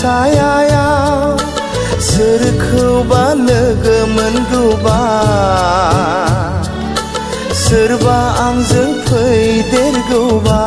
सायायाव सोरखौबा लोगो मोनगौबा सोरबा आंजों फैदेरगौबा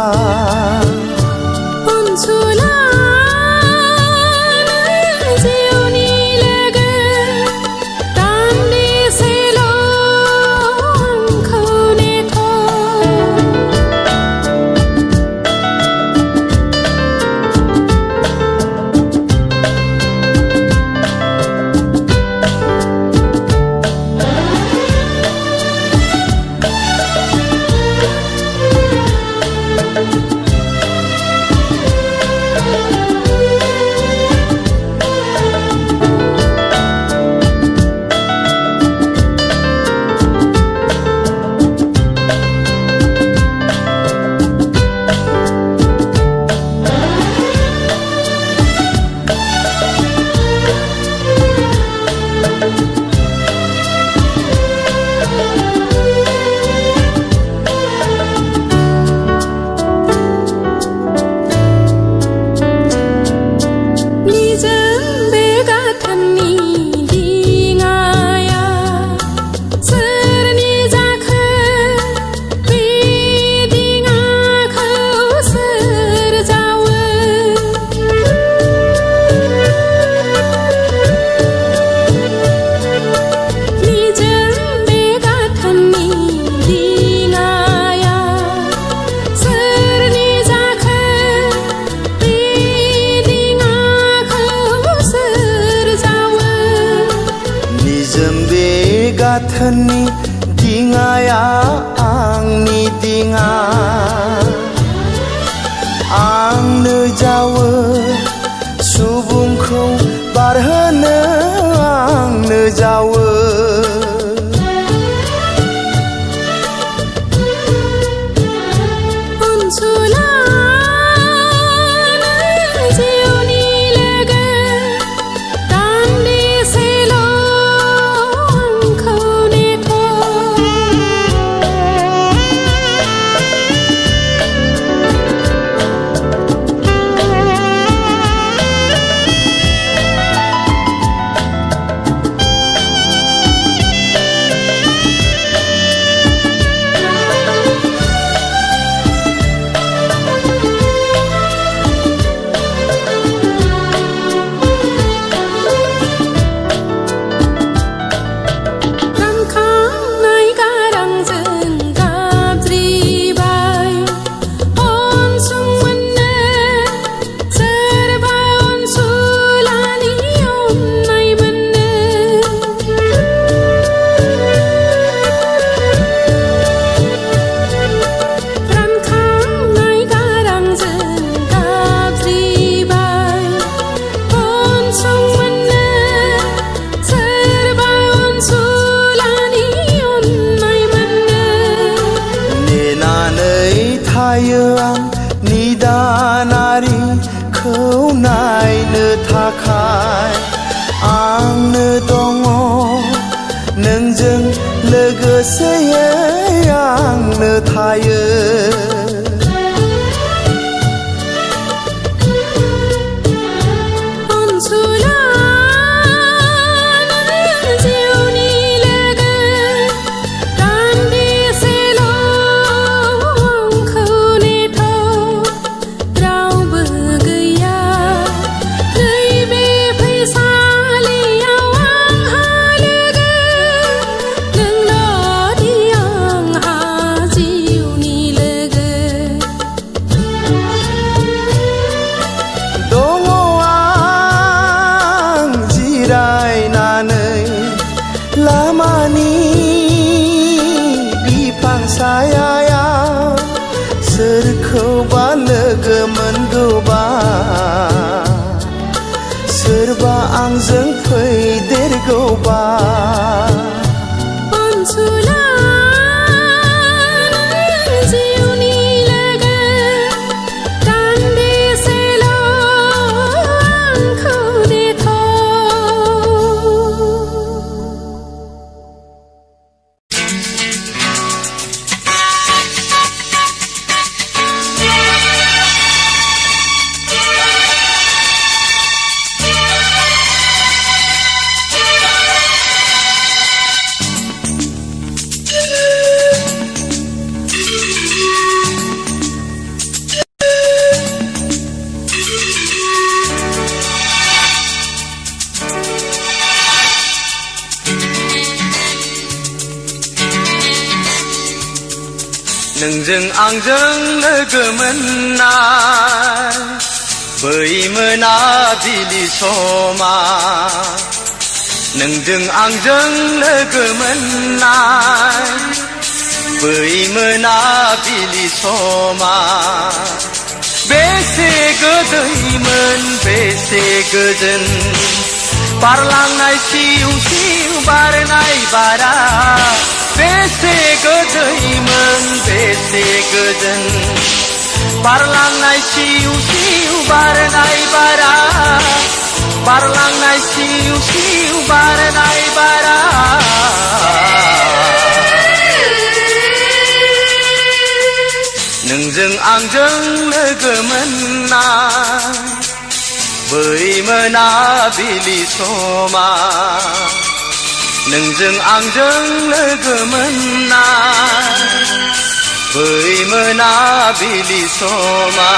गाथोननि दिङाया आंनि दिङा आंनो जावो सुबुंखौ बारहोनो आंनो जावो आंनो दङ नोंजों लोगोसेयै आंनो थायो सोरखौबा लोगो मोनगौबा सोरबा आंजों फैदेरगौबा नोंजों आंजों लोगो मोननाय बै मोनाबिलि समा नोंजों आंजों लोगो मोननाय बै मोनाबिलि समा बेसे गोदैमोन बेसे गोजोन बारलांनाय सिउ सिउ बारनाय बारा बेसे गोदैमोन बेसे गोजोन बारलांनाय सिउ सिउ बारनाय बारा बारलांनाय सिउ सिउ बारनाय बारा नोंजों आंजों लोगो मोननाय बै मोनाबिलि समा नोंजों आंजों लोगो मोननाय बै मोनाबिलि समा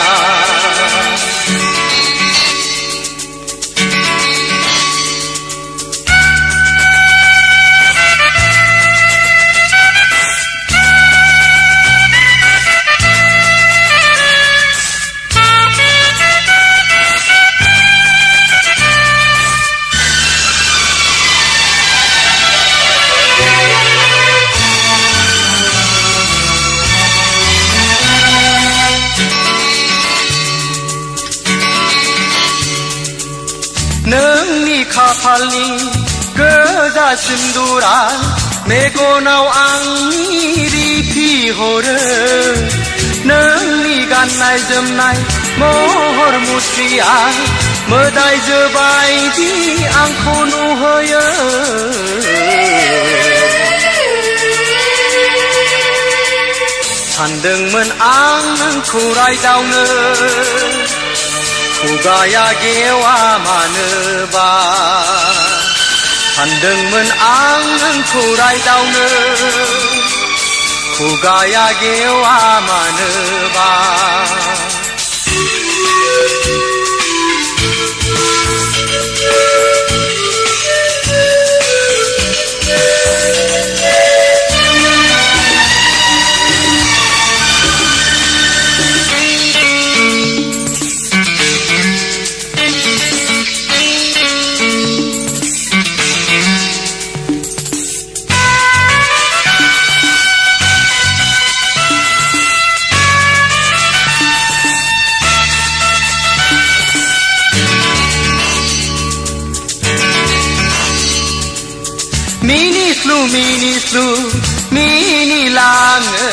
नोंनि खाफालनि गोजा सिन्दुरा मेगनाव आंनि रिफिहरो नोंनि गाननाय जोमनाय महर मुस्रिया मोदायजो बायदि आंखौ नुहोयो सानदोंमोन आं नोंखौ रायदावनो खुगाया गेवा मानोबा सानदोंमोन आं नोंखौ रायदावनो खुगाया गेवा मानोबा मिनिस्लु मिनिलाङो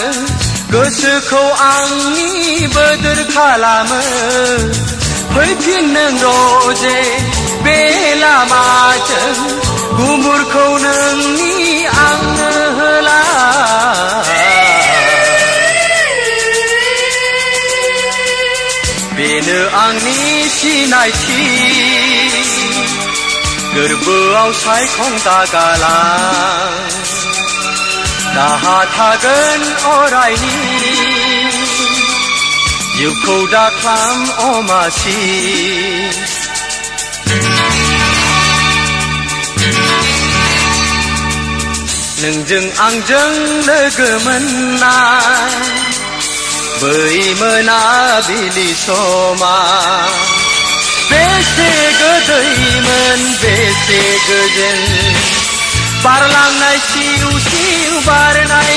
गोसोखौ आंनि बोदोर खालामो फैफिन नों रजे बे लामाजों गुमुरखौ नोंनि आंनो होला बेनो आंनि सिनायथि गोरबोआव सायखं दागालां दाहा थागोन अरायनि जिउखौ दाख्लाम अमासि नोंजों आंजों लोगो मोननाय बै मोनाबिलि समा बेसे गोदैमोन बेसे गोजोन बारलांनाय सिउ सिउ बारनाय